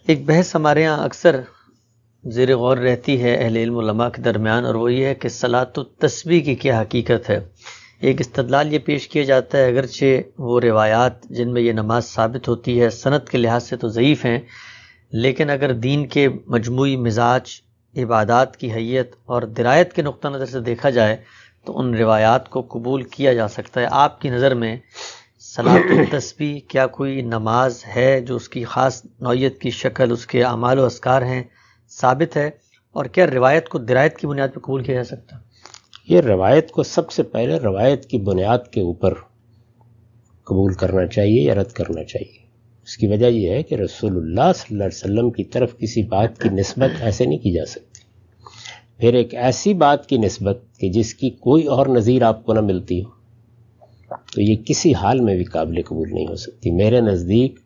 ایک بحث ہمارے یہاں اکثر زیر غور رہتی ہے اہل علم علماء کے درمیان، اور وہ یہ ہے کہ صلاۃ التسبیح کی کیا حقیقت ہے۔ ایک استدلال یہ پیش کیا جاتا ہے، اگرچہ وہ روایات جن میں یہ نماز ثابت ہوتی ہے سند کے لحاظ سے تو ضعیف ہیں، لیکن اگر دین کے مجموعی مزاج، عبادات کی حیت اور درایت کے نقطہ نظر سے دیکھا جائے تو ان روایات کو قبول کیا جا سکتا ہے۔ آپ کی نظر میں صلاۃ التسبیح کیا کوئی نماز ہے جو اس کی خاص نوعیت کی شکل، اس کے اعمال و اذکار ہیں، ثابت ہے، اور کیا روایت کو درایت کی بنیاد پر قبول کیا جا سکتا ہے؟ یہ روایت کو سب سے پہلے روایت کی بنیاد کے اوپر قبول کرنا چاہیے یا رد کرنا چاہیے۔ اس کی وجہ یہ ہے کہ رسول اللہ صلی اللہ علیہ وسلم کی طرف کسی بات کی نسبت ایسے نہیں کی جا سکتی۔ پھر ایک ایسی بات کی نسبت کہ جس کی کوئی اور نظیر آپ کو نہ ملتی ہو، تو یہ کسی حال میں بھی قابل قبول نہیں ہو سکتی۔ میرے نزدیک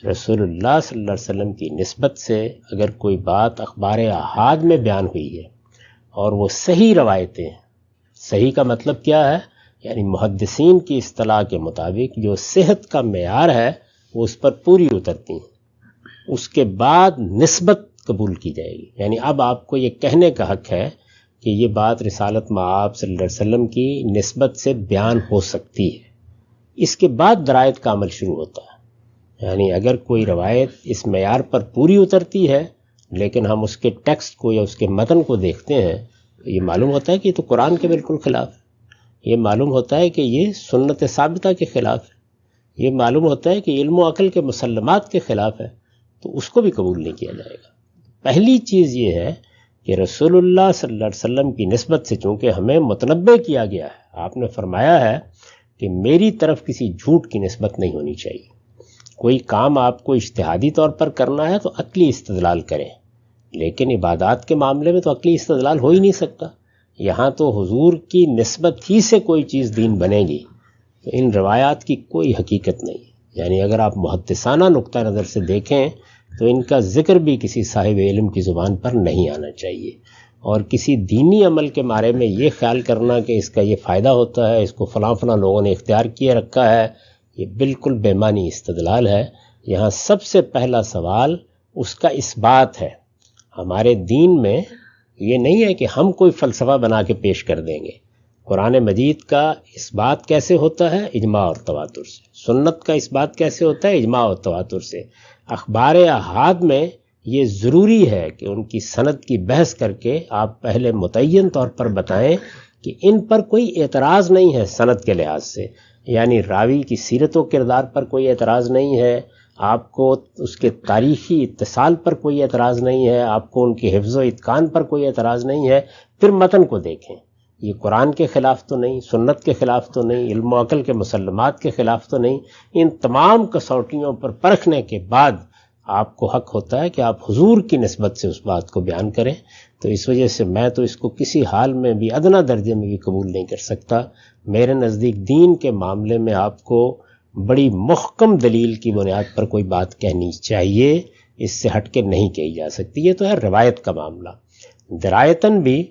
رسول اللہ صلی اللہ علیہ وسلم کی نسبت سے اگر کوئی بات اخبار احاد میں بیان ہوئی ہے اور وہ صحیح روایتیں ہیں، صحیح کا مطلب کیا ہے؟ یعنی محدثین کی اصطلاح کے مطابق جو صحت کا معیار ہے وہ اس پر پوری اترتی ہیں، اس کے بعد نسبت قبول کی جائے گی۔ یعنی اب آپ کو یہ کہنے کا حق ہے کہ یہ بات رسالت مآب صلی اللہ علیہ وسلم کی نسبت سے بیان ہو سکتی ہے۔ اس کے بعد درایت کا عمل شروع ہوتا ہے۔ یعنی اگر کوئی روایت اس معیار پر پوری اترتی ہے لیکن ہم اس کے ٹیکسٹ کو یا اس کے متن کو دیکھتے ہیں تو یہ معلوم ہوتا ہے کہ یہ تو قرآن کے بالکل خلاف ہے، یہ معلوم ہوتا ہے کہ یہ سنت ثابتہ کے خلاف ہے، یہ معلوم ہوتا ہے کہ علم و عقل کے مسلمات کے خلاف ہے، تو اس کو بھی قبول نہیں کیا جائے گا۔ پہلی چیز یہ ہے کہ رسول اللہ صلی اللہ علیہ وسلم کی نسبت سے چونکہ ہمیں متنبع کیا گیا ہے، آپ نے فرمایا ہے کہ میری طرف کسی جھوٹ کی نسبت نہیں ہونی چاہیے۔ کوئی کام آپ کو اجتہادی طور پر کرنا ہے تو عقلی استدلال کریں، لیکن عبادات کے معاملے میں تو عقلی استدلال ہو ہی نہیں سکتا۔ یہاں تو حضور کی نسبت ہی سے کوئی چیز دین بنے گی، تو ان روایات کی کوئی حقیقت نہیں۔ یعنی اگر آپ محدثانہ نقطہ نظر سے دیکھیں تو ان کا ذکر بھی کسی صاحب علم کی زبان پر نہیں آنا چاہیے، اور کسی دینی عمل کے بارے میں یہ خیال کرنا کہ اس کا یہ فائدہ ہوتا ہے، اس کو فلاں فلاں لوگوں نے اختیار کیے رکھا ہے، یہ بالکل بے معنی استدلال ہے۔ یہاں سب سے پہلا سوال اس کا اثبات ہے۔ ہمارے دین میں یہ نہیں ہے کہ ہم کوئی فلسفہ بنا کے پیش کر دیں گے۔ قرآن مجید کا اثبات کیسے ہوتا ہے؟ اجماع اور تواتر سے۔ سنت کا اثبات کیسے ہوتا ہے؟ اجماع اور تواتر سے۔ اخبار احاد میں یہ ضروری ہے کہ ان کی سند کی بحث کر کے آپ پہلے متعین طور پر بتائیں کہ ان پر کوئی اعتراض نہیں ہے سند کے لحاظ سے، یعنی راوی کی سیرت و کردار پر کوئی اعتراض نہیں ہے، آپ کو اس کے تاریخی اتصال پر کوئی اعتراض نہیں ہے، آپ کو ان کے حفظ و اتقان پر کوئی اعتراض نہیں ہے۔ پھر متن کو دیکھیں، یہ قرآن کے خلاف تو نہیں، سنت کے خلاف تو نہیں، علم و عقل کے مسلمات کے خلاف تو نہیں۔ ان تمام کسوٹیوں پر پرکھنے کے بعد آپ کو حق ہوتا ہے کہ آپ حضور کی نسبت سے اس بات کو بیان کریں۔ تو اس وجہ سے میں تو اس کو کسی حال میں بھی ادنیٰ درجے میں بھی قبول نہیں کر سکتا۔ میرے نزدیک دین کے معاملے میں آپ کو بڑی محکم دلیل کی بنیاد پر کوئی بات کہنی چاہیے، اس سے ہٹ کے نہیں کہی جا سکتی۔ یہ تو ہے روایت کا معاملہ۔ درایتاً بھی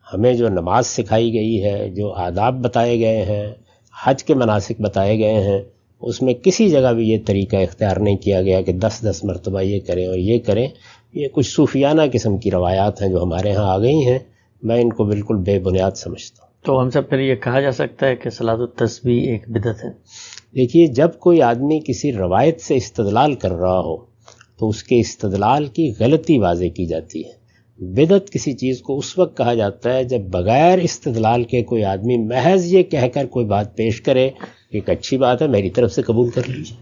ہمیں جو نماز سکھائی گئی ہے، جو آداب بتائے گئے ہیں، حج کے مناسک بتائے گئے ہیں، اس میں کسی جگہ بھی یہ طریقہ اختیار نہیں کیا گیا کہ 10 مرتبہ یہ کریں اور یہ کریں۔ یہ کچھ صوفیانہ قسم کی روایات ہیں جو ہمارے ہاں آ گئی ہیں، میں ان کو بالکل بے بنیاد سمجھتا ہوں۔ تو ہم سب پھر یہ کہا جا سکتا ہے کہ صلاۃ التسبیح ایک بدعت ہے؟ دیکھیے، جب کوئی آدمی کسی روایت سے استدلال کر رہا ہو تو اس کے استدلال کی غلطی واضح کی جاتی ہے۔ بدعت کسی چیز کو اس وقت کہا جاتا ہے جب بغیر استدلال کے کوئی آدمی محض یہ کہہ کر کوئی بات پیش کرے کہ ایک اچھی بات ہے، میری طرف سے قبول کر لیجیے۔